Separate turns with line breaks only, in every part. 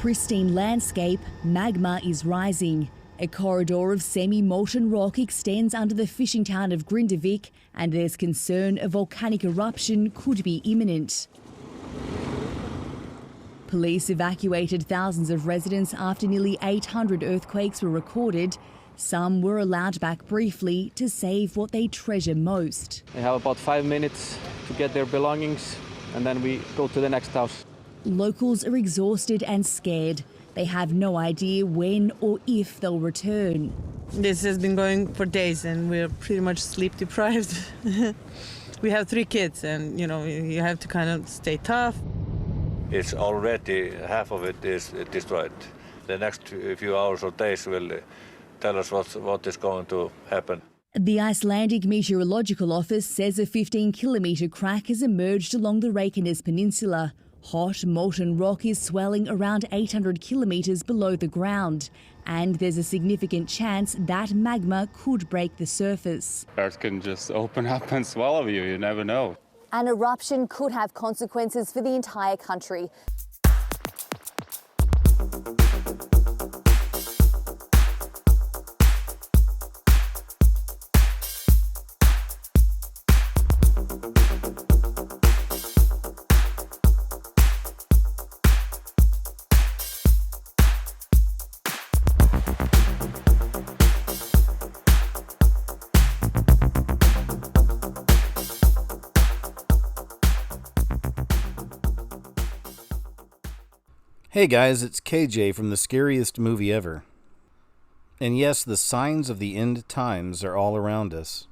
pristine landscape, magma is rising. A corridor of semi-molten rock extends under the fishing town of Grindavik, and there's concern a volcanic eruption could be imminent. Police evacuated thousands of residents after nearly 800 earthquakes were recorded. Some were allowed back briefly to save what they treasure most.
They have about 5 minutes to get their belongings, and then we go to the next house.
Locals are exhausted and scared. They have no idea when or if they'll return.
This has been going for days and we're pretty much sleep deprived. We have 3 kids and, you have to kind of stay tough.
It's already half of it is destroyed. The next few hours or days will tell us what is going to happen.
The Icelandic Meteorological Office says a 15-kilometre crack has emerged along the Reykjanes Peninsula. Hot, molten rock is swelling around 800 kilometres below the ground, and there's a significant chance that magma could break the surface.
Earth can just open up and swallow you, you never know.
An eruption could have consequences for the entire country.
Hey guys, it's KJ from the Scariest Movie Ever. And yes, the signs of the end times are all around us.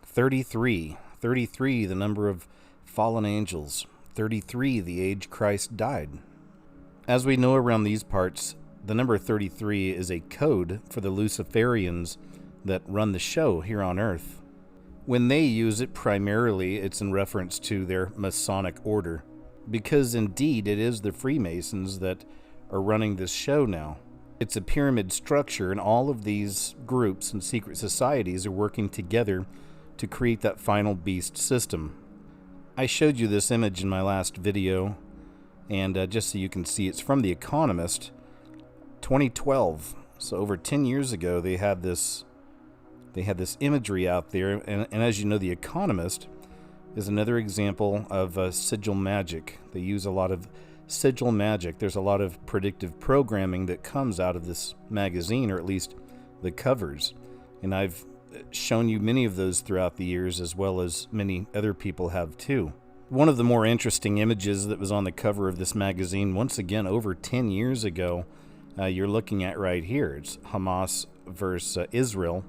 33, the number of fallen angels. 33, the age Christ died. As we know around these parts, the number 33 is a code for the Luciferians that run the show here on Earth. When they use it, primarily it's in reference to their Masonic order. Because indeed it is the Freemasons that are running this show now. It's a pyramid structure, and all of these groups and secret societies are working together to create that final beast system. I showed you this image in my last video, and just so you can see, it's from The Economist, 2012. So over 10 years ago, they had this imagery out there, and as you know, The Economist is another example of sigil magic. They use a lot of sigil magic. There's a lot of predictive programming that comes out of this magazine, or at least the covers. And I've shown you many of those throughout the years, as well as many other people have too. One of the more interesting images that was on the cover of this magazine, once again over 10 years ago, you're looking at right here. It's Hamas versus Israel.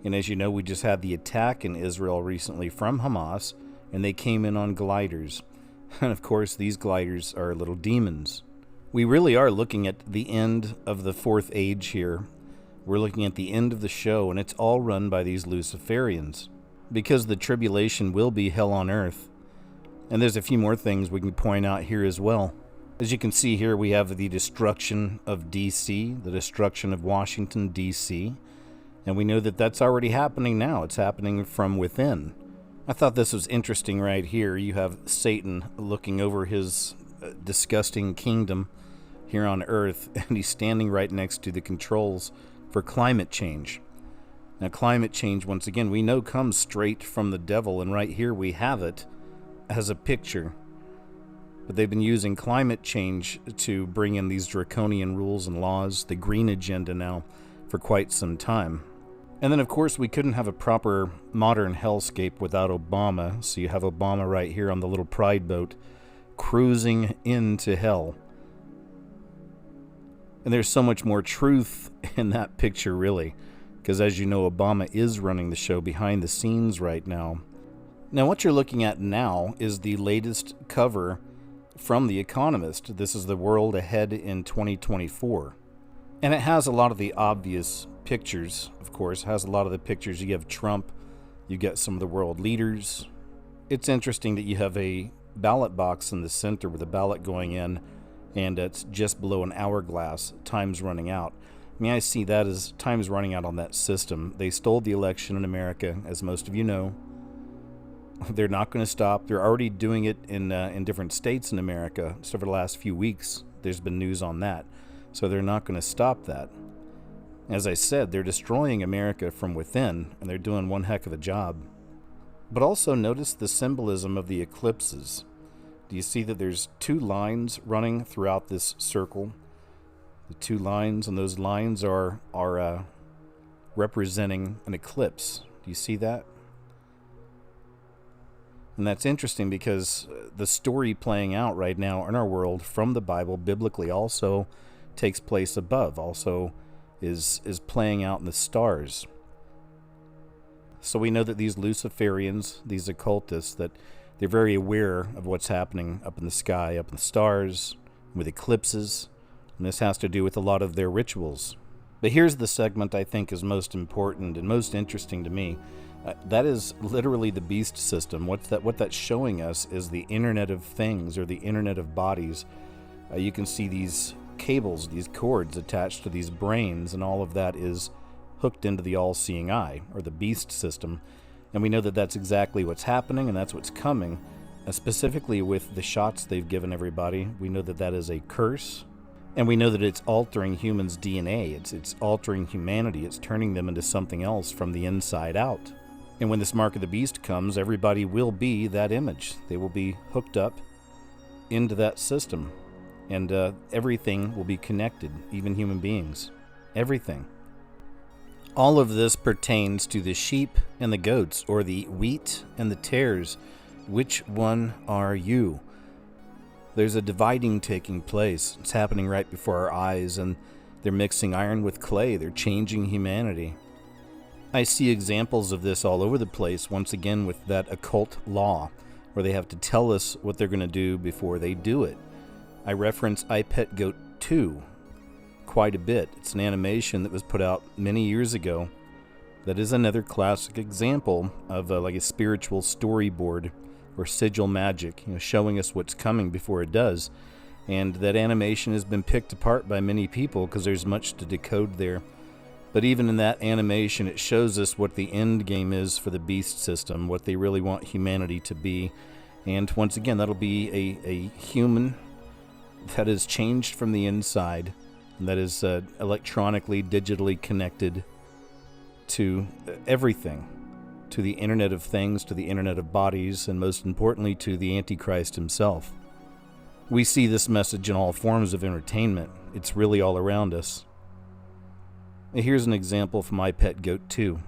And as you know, we just had the attack in Israel recently from Hamas, and they came in on gliders. And of course, these gliders are little demons. We really are looking at the end of the fourth age here. We're looking at the end of the show, and it's all run by these Luciferians. Because the tribulation will be hell on earth. And there's a few more things we can point out here as well. As you can see here, we have the destruction of D.C., the destruction of Washington, D.C., and we know that that's already happening now. It's happening from within. I thought this was interesting right here. You have Satan looking over his disgusting kingdom here on Earth, and he's standing right next to the controls for climate change. Now, climate change, once again, we know comes straight from the devil, and right here we have it as a picture. But they've been using climate change to bring in these draconian rules and laws, the green agenda now, for quite some time. And then, of course, we couldn't have a proper modern hellscape without Obama. So you have Obama right here on the little pride boat cruising into hell. And there's so much more truth in that picture, really. Because as you know, Obama is running the show behind the scenes right now. Now, what you're looking at now is the latest cover from The Economist. This is the world ahead in 2024. And it has a lot of the obvious pictures, of course. It has a lot of the pictures. You have Trump, you get some of the world leaders. It's interesting that you have a ballot box in the center with a ballot going in, and it's just below an hourglass, time's running out. I mean, I see that as time's running out on that system. They stole the election in America, as most of you know. They're not going to stop. They're already doing it in different states in America, just over the last few weeks. there's been news on that. So they're not going to stop that. As I said, they're destroying America from within, and they're doing one heck of a job. But also notice the symbolism of the eclipses. Do you see that there's 2 lines running throughout this circle? The 2 lines, and those lines are representing an eclipse. Do you see that? And that's interesting because the story playing out right now in our world from the Bible, biblically, also takes place above, also is playing out in the stars. So we know that these Luciferians, these occultists, that they're very aware of what's happening up in the sky, up in the stars, with eclipses, and this has to do with a lot of their rituals. But here's the segment I think is most important and most interesting to me. That is literally the beast system. What that's showing us is the Internet of Things, or the Internet of Bodies. You can see these cables, these cords attached to these brains, and all of that is hooked into the all-seeing eye, or the beast system. And we know that that's exactly what's happening, and that's what's coming. Specifically with the shots they've given everybody, we know that that is a curse. And we know that it's altering humans' DNA. It's altering humanity. It's turning them into something else from the inside out. And when this mark of the beast comes, everybody will be that image. They will be hooked up into that system. And everything will be connected, even human beings. Everything. All of this pertains to the sheep and the goats, or the wheat and the tares. Which one are you? There's a dividing taking place. It's happening right before our eyes, and they're mixing iron with clay. They're changing humanity. I see examples of this all over the place, once again with that occult law, where they have to tell us what they're going to do before they do it. I reference I Pet Goat 2 quite a bit. It's an animation that was put out many years ago. That is another classic example of like a spiritual storyboard or sigil magic, showing us what's coming before it does. And that animation has been picked apart by many people because there's much to decode there. But even in that animation, it shows us what the end game is for the beast system, what they really want humanity to be. And once again, that'll be a human that is changed from the inside, and that is electronically, digitally connected to everything, to the Internet of Things, to the Internet of Bodies, and most importantly to the Antichrist himself. We see this message in all forms of entertainment. It's really all around us. Here's an example from I Pet Goat 2.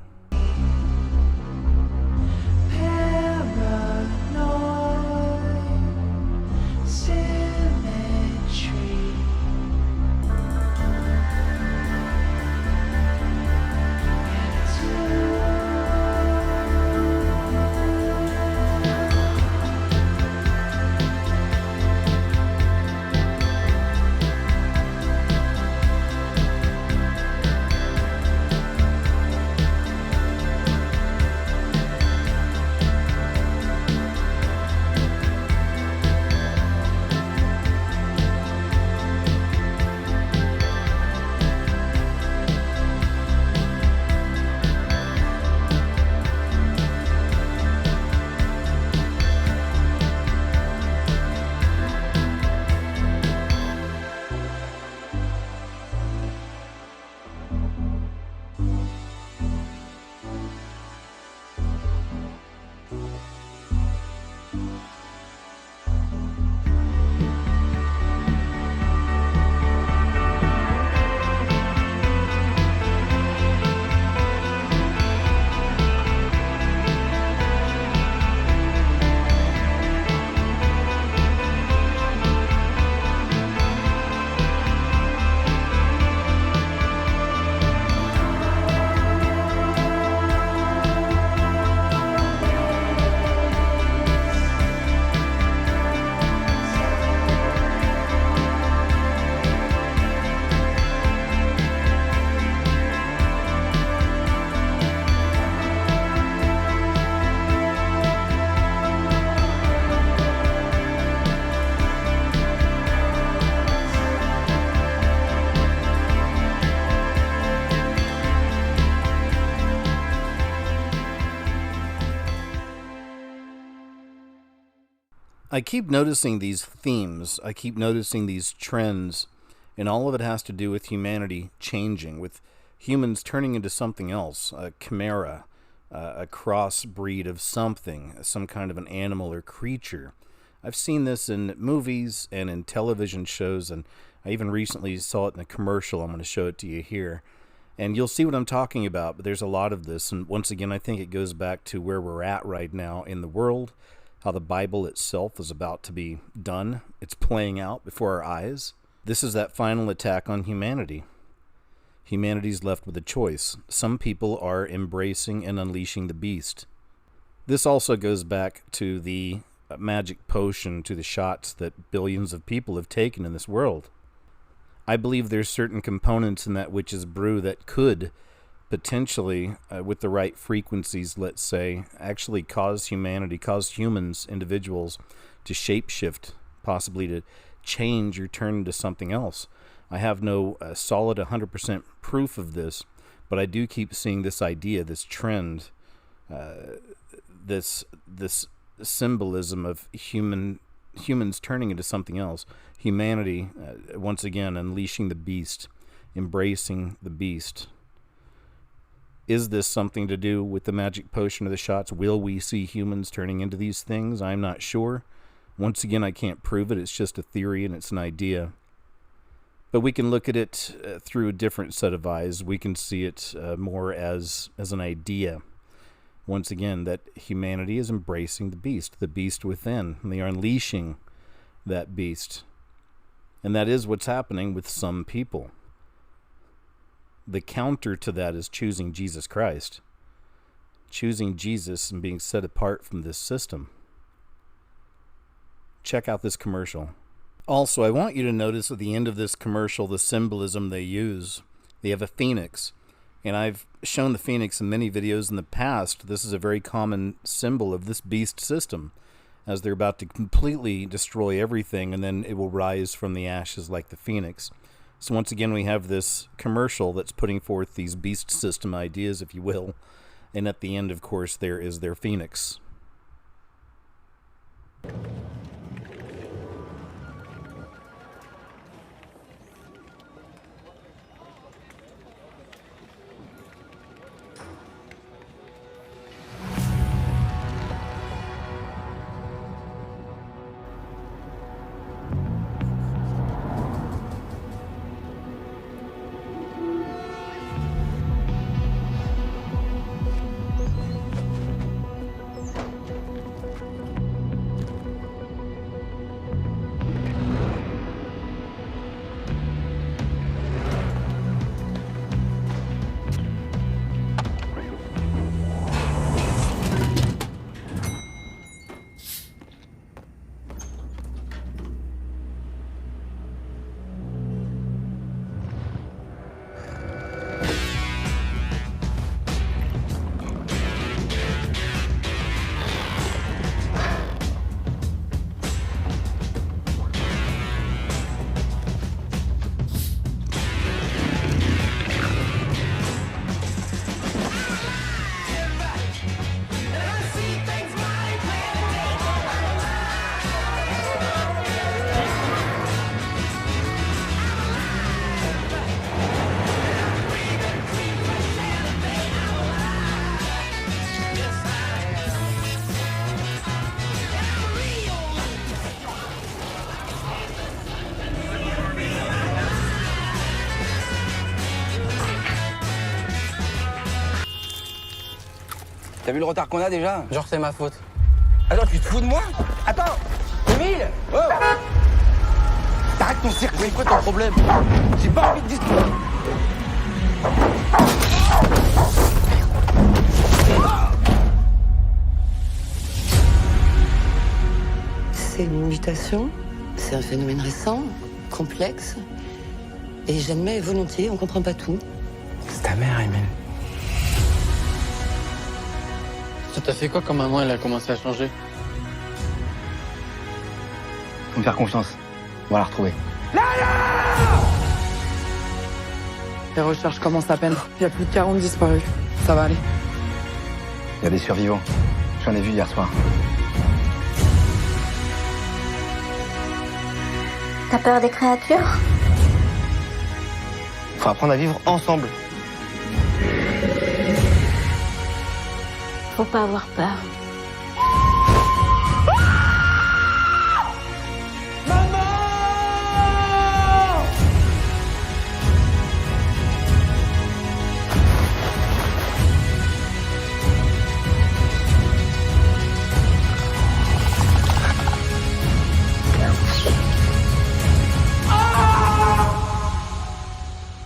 I keep noticing these themes. I keep noticing these trends, and all of it has to do with humanity changing, with humans turning into something else, a chimera, a crossbreed of something, some kind of an animal or creature. I've seen this in movies and in television shows, and I even recently saw it in a commercial. I'm going to show it to you here. And you'll see what I'm talking about, but there's a lot of this. And once again, I think it goes back to where we're at right now in the world, how the Bible itself is about to be done. It's playing out before our eyes. This is that final attack on humanity. Humanity's left with a choice. Some people are embracing and unleashing the beast. This also goes back to the magic potion, to the shots that billions of people have taken in this world. I believe there's certain components in that witch's brew that could potentially, with the right frequencies, let's say, actually cause humanity, cause humans, individuals, to shapeshift, possibly to change or turn into something else. I have no solid 100% proof of this, but I do keep seeing this idea, this trend, this symbolism of humans turning into something else. Humanity, once again, unleashing the beast, embracing the beast. Is this something to do with the magic potion of the shots? Will we see humans turning into these things? I'm not sure. Once again, I can't prove it. It's just a theory and it's an idea. But we can look at it through a different set of eyes. We can see it more as an idea. Once again, that humanity is embracing the beast within. And they are unleashing that beast. And that is what's happening with some people. The counter to that is choosing Jesus Christ. Choosing Jesus and being set apart from this system. Check out this commercial. Also, I want you to notice at the end of this commercial the symbolism they use. They have a phoenix. And I've shown the phoenix in many videos in the past. This is a very common symbol of this beast system, as they're about to completely destroy everything, and then it will rise from the ashes like the phoenix. So once again, we have this commercial that's putting forth these beast system ideas, if you will. And at the end, of course, there is their phoenix.
T'as vu le retard qu'on a déjà? Genre c'est ma faute. Attends, tu te fous de moi? Attends! Émile! Oh! T'arrêtes ton cirque, mais quoi ton problème? J'ai pas envie de discuter.
C'est une mutation, c'est un phénomène récent, complexe, et j'admets volontiers, on comprend pas tout.
C'est ta mère, Émile.
Ça t'a fait quoi quand maman elle a commencé à changer?
Faut me faire confiance. On va la retrouver.
Les recherches commencent à peine. Il y a plus de 40 disparus. Ça va aller.
Il y a des survivants. J'en ai vu hier soir.
T'as peur des créatures?
Faut apprendre à vivre ensemble.
Faut pas avoir peur.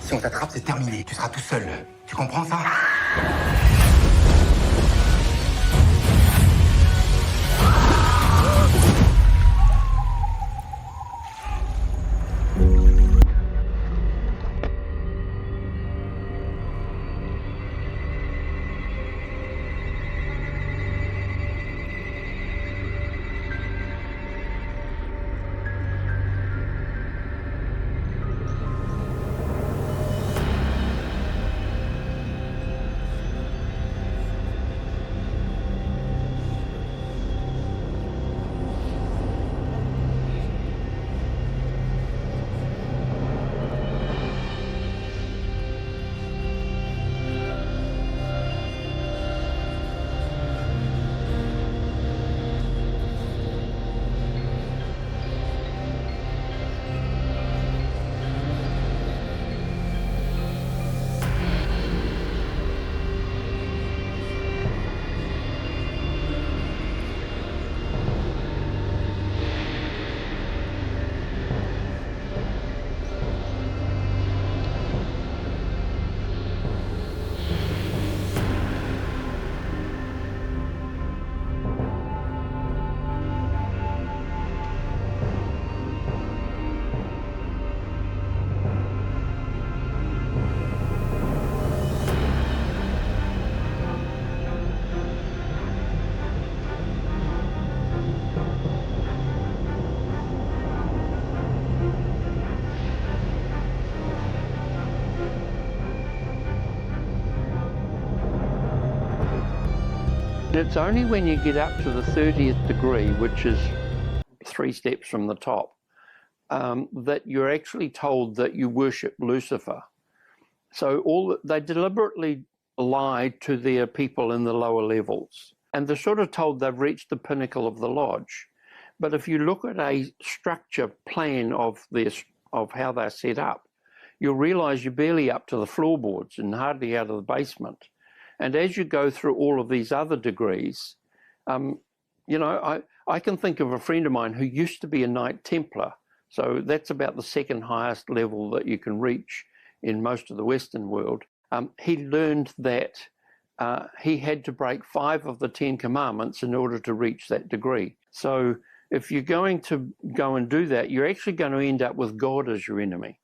Si on t'attrape, c'est terminé. Tu seras tout seul. Tu comprends ça?
It's only when you get up to the 30th degree, which is 3 steps from the top, that you're actually told that you worship Lucifer. So they deliberately lied to their people in the lower levels, and they're sort of told they've reached the pinnacle of the lodge. But if you look at a structure plan of how they're set up, you'll realize you're barely up to the floorboards and hardly out of the basement. And as you go through all of these other degrees, I can think of a friend of mine who used to be a Knight Templar. So that's about the second highest level that you can reach in most of the Western world. He learned that he had to break 5 of the 10 commandments in order to reach that degree. So if you're going to go and do that, you're actually going to end up with God as your enemy.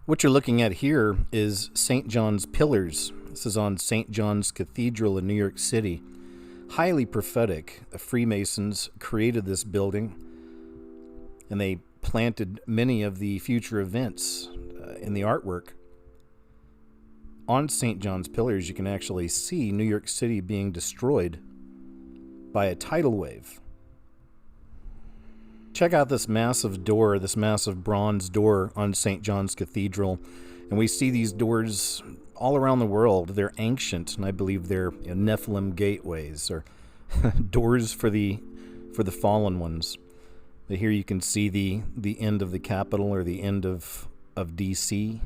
What you're looking at here is St. John's Pillars. This is on St. John's Cathedral in New York City. Highly prophetic. The Freemasons created this building, and they planted many of the future events in the artwork. On St. John's Pillars, you can actually see New York City being destroyed by a tidal wave. Check out this massive door, this massive bronze door on St. John's Cathedral. And we see these doors all around the world. They're ancient, and I believe they're Nephilim gateways, or doors for the fallen ones. But here you can see the end of the Capitol, or the end of DC,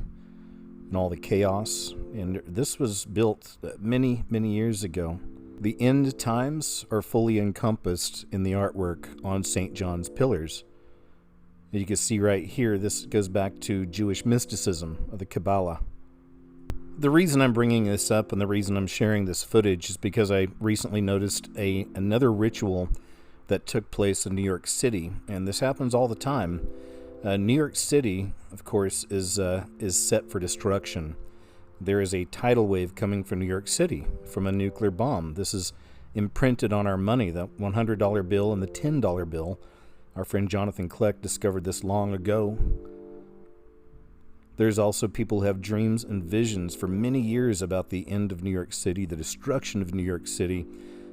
and all the chaos. And this was built many, many years ago. The end times are fully encompassed in the artwork on St. John's Pillars. You can see right here, this goes back to Jewish mysticism, of the Kabbalah. The reason I'm bringing this up and the reason I'm sharing this footage is because I recently noticed another ritual that took place in New York City, and this happens all the time. New York City, of course, is set for destruction. There is a tidal wave coming from New York City from a nuclear bomb. This is imprinted on our money, the $100 bill and the $10 bill. Our friend Jonathan Kleck discovered this long ago. There's also people who have dreams and visions for many years about the end of New York City, the destruction of New York City,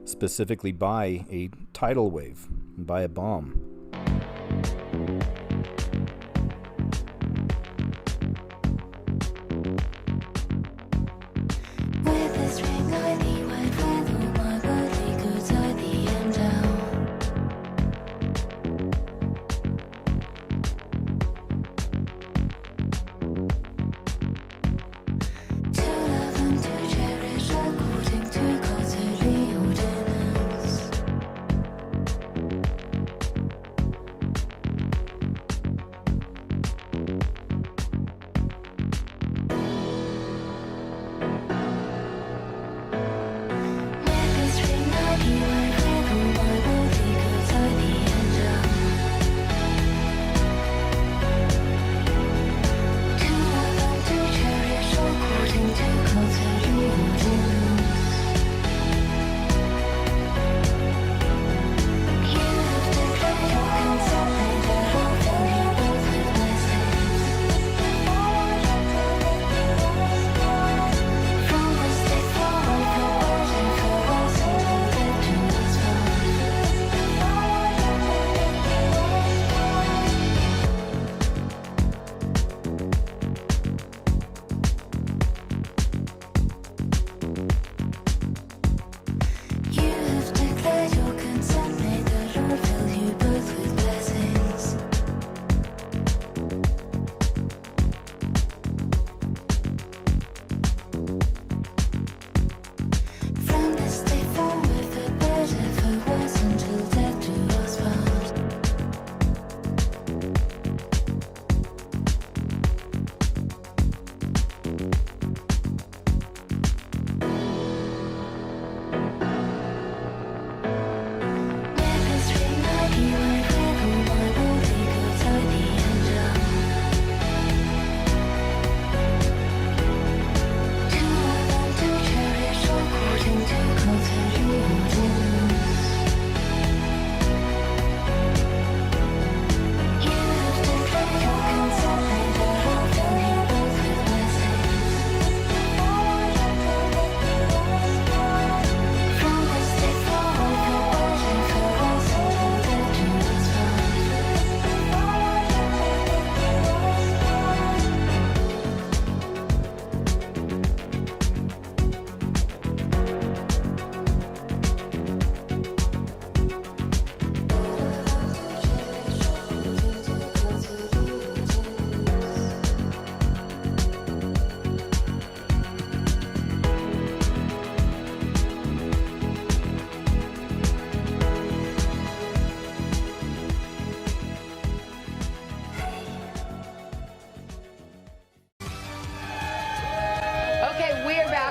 specifically by a tidal wave, by a bomb.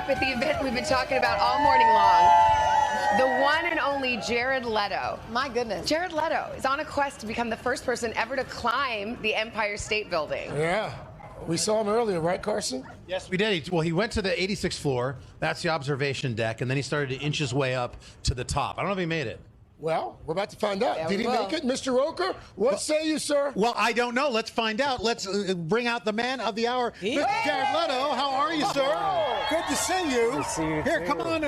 At the event we've been talking about all morning long. The one and only Jared Leto.
My goodness.
Jared Leto is on a quest to become the first person ever to climb the Empire State Building.
Yeah. We saw him earlier, right, Carson?
Yes, we did. He went to the 86th floor. That's the observation deck. And then he started to inch his way up to the top. I don't know if he made it.
Well, we're about to find out. Did he make it, Mr. Roker? What say you, sir?
Well, I don't know. Let's find out. Let's bring out the man of the hour, Mr. Jared Leto. How are you, sir? Good to see you.
Good to see you
Here,
too.
come on.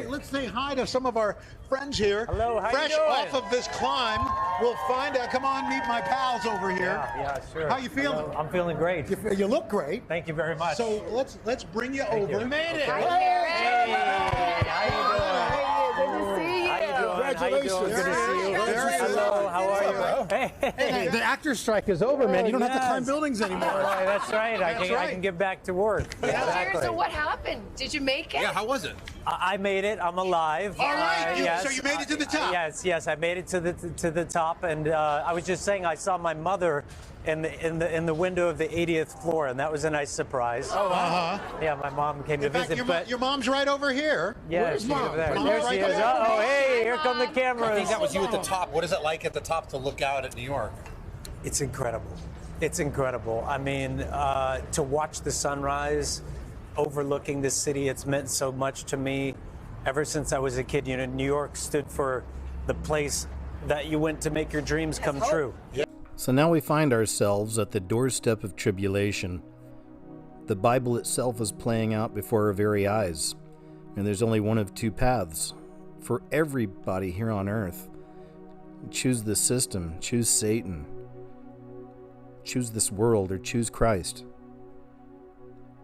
Let's say hi to some of our friends here.
Hello, how
Fresh
you doing?
off of this climb, we'll find out. Come on, meet my pals over here.
Yeah, sure.
How you feeling?
Hello. I'm feeling great.
You look great.
Thank you very much.
So let's bring you over.
You
made it.
Hey, how you doing?
Good to see you.
How you doing? How you doing? Good to see you. Hello, how are you?
Hey, the actor's strike is over, man. You don't have to climb buildings anymore.
That's right. I can get back to work.
Jared, so what happened? Did you make it?
Yeah, how was it?
I made it. I'm alive.
All right.
Yes.
So you made it to the top.
Yes, I made it to the top. And I was just saying, I saw my mother in the window of the 80th floor, and that was a nice surprise.
Oh, wow.
Yeah, my mom came to
In fact,
visit.
your mom's right over here.
Yeah,
Where's
she's
Mom?
over there.
Mom's
There
right
she is.
there.
Oh, hey, here come the cameras.
I think that was you at the top. What is it like at the top to look out at New York?
It's incredible. It's incredible. I mean, to watch the sunrise overlooking this city, it's meant so much to me ever since I was a kid. You know, New York stood for the place that you went to make your dreams come true.
So now we find ourselves at the doorstep of tribulation. The Bible itself is playing out before our very eyes, and there's only one of two paths for everybody here on earth. Choose the system, choose Satan, choose this world, or choose Christ.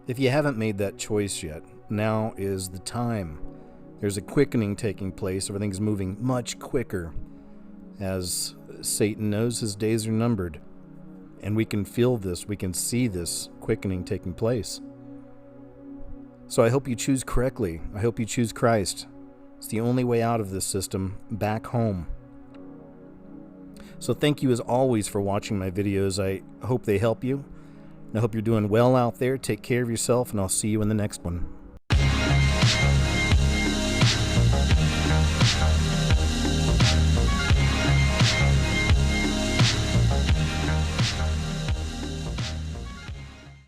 If you haven't made that choice yet, now is the time. There's a quickening taking place. Everything's moving much quicker, as Satan knows his days are numbered. And we can feel this, we can see this quickening taking place. So I hope you choose correctly. I hope you choose Christ. It's the only way out of this system, back home. So thank you as always for watching my videos. I hope they help you. I hope you're doing well out there. Take care of yourself, and I'll see you in the next one.